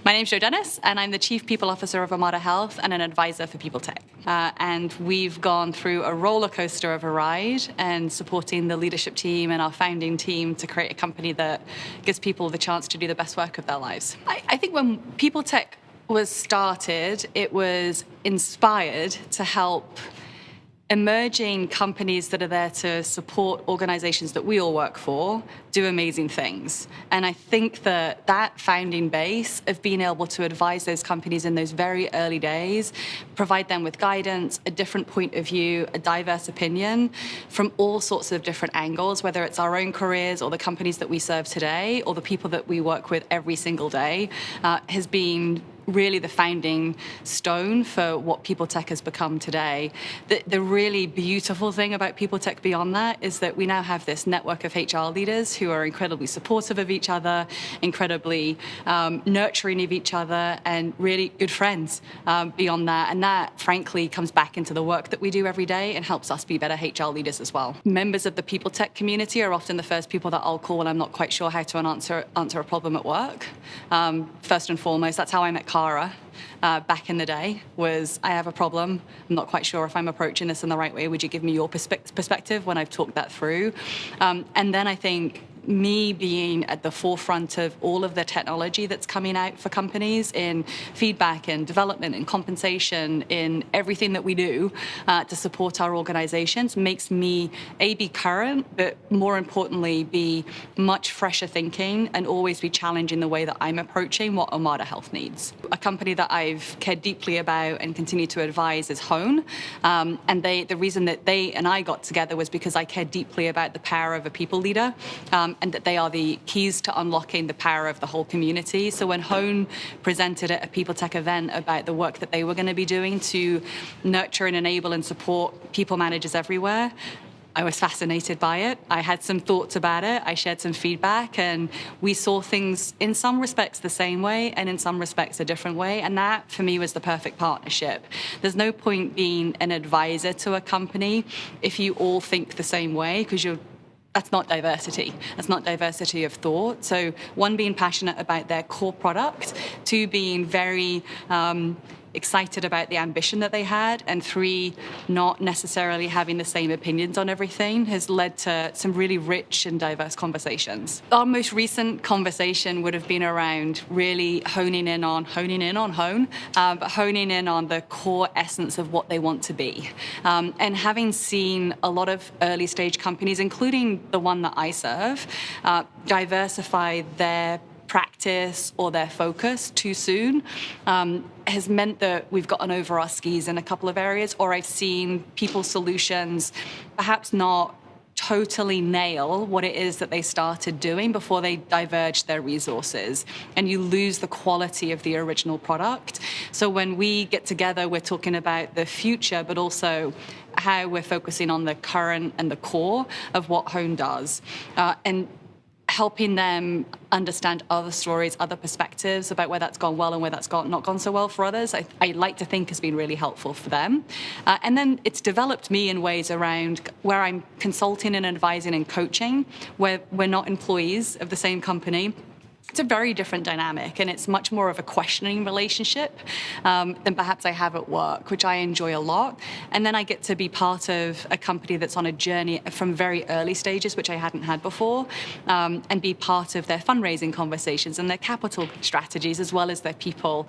My name's Jo Dennis, and I'm the Chief People Officer of Omada Health and an advisor for PeopleTech. And we've gone through a roller coaster of a ride and supporting the leadership team and our founding team to create a company that gives people the chance to do the best work of their lives. I think when PeopleTech was started, it was inspired to help emerging companies that are there to support organizations that we all work for do amazing things. And I think that that founding base of being able to advise those companies in those very early days, provide them with guidance, a different point of view, a diverse opinion from all sorts of different angles, whether it's our own careers or the companies that we serve today or the people that we work with every single day, has been really the founding stone for what PeopleTech has become today. The really beautiful thing about PeopleTech beyond that is that we now have this network of HR leaders who are incredibly supportive of each other, incredibly nurturing of each other, and really good friends beyond that. And that, frankly, comes back into the work that we do every day and helps us be better HR leaders as well. Members of the PeopleTech community are often the first people that I'll call when I'm not quite sure how to answer a problem at work. First and foremost, that's how I met Cara back in the day, was I have a problem. I'm not quite sure if I'm approaching this in the right way. Would you give me your perspective when I've talked that through? And then I think me being at the forefront of all of the technology that's coming out for companies in feedback and development and compensation in everything that we do to support our organizations makes me, A, be current, but more importantly, be much fresher thinking and always be challenging the way that I'm approaching what Omada Health needs. A company that I've cared deeply about and continue to advise is Hone. And the reason that they and I got together was because I cared deeply about the power of a people leader. And that they are the keys to unlocking the power of the whole community. So when Hone presented at a PeopleTech event about the work that they were going to be doing to nurture and enable and support people managers everywhere, I was fascinated by it. I had some thoughts about it. I shared some feedback, and we saw things in some respects the same way and in some respects a different way. And that, for me, was the perfect partnership. There's no point being an advisor to a company if you all think the same way, because that's not diversity. That's not diversity of thought. So one, being passionate about their core product, two, being very excited about the ambition that they had, and three, not necessarily having the same opinions on everything has led to some really rich and diverse conversations. Our most recent conversation would have been around really honing in on Hone, but honing in on the core essence of what they want to be. And having seen a lot of early stage companies, including the one that I serve, diversify their practice or their focus too soon has meant that we've gotten over our skis in a couple of areas, or I've seen people's solutions perhaps not totally nail what it is that they started doing before they diverged their resources, and you lose the quality of the original product. So when we get together, we're talking about the future, but also how we're focusing on the current and the core of what Hone does, and helping them understand other stories, other perspectives about where that's gone well and where that's not gone so well for others, I like to think has been really helpful for them. And then it's developed me in ways around where I'm consulting and advising and coaching, where we're not employees of the same company. It's a very different dynamic, and it's much more of a questioning relationship than perhaps I have at work, which I enjoy a lot. And then I get to be part of a company that's on a journey from very early stages, which I hadn't had before, and be part of their fundraising conversations and their capital strategies, as well as their people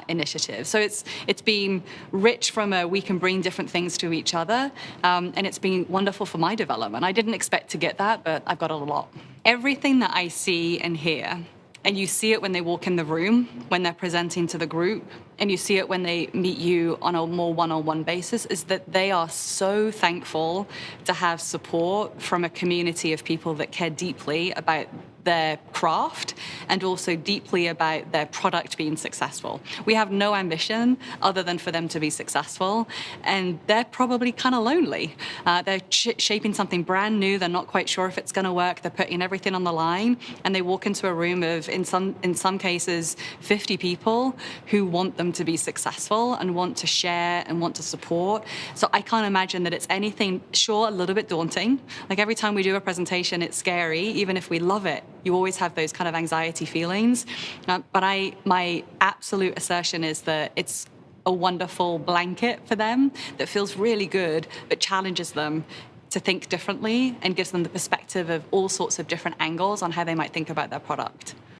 initiatives. So it's been rich from we can bring different things to each other, and it's been wonderful for my development. I didn't expect to get that, but I've got a lot. Everything that I see and hear, and you see it when they walk in the room, when they're presenting to the group, and you see it when they meet you on a more one-on-one basis, is that they are so thankful to have support from a community of people that care deeply about their craft and also deeply about their product being successful. We have no ambition other than for them to be successful, and they're probably kind of lonely. They're shaping something brand new. They're not quite sure if it's going to work. They're putting everything on the line, and they walk into a room of, in some cases, 50 people who want them to be successful and want to share and want to support. So I can't imagine that it's anything, sure, a little bit daunting. Like every time we do a presentation, it's scary, even if we love it. You always have those kind of anxiety feelings. But my absolute assertion is that it's a wonderful blanket for them that feels really good, but challenges them to think differently and gives them the perspective of all sorts of different angles on how they might think about their product.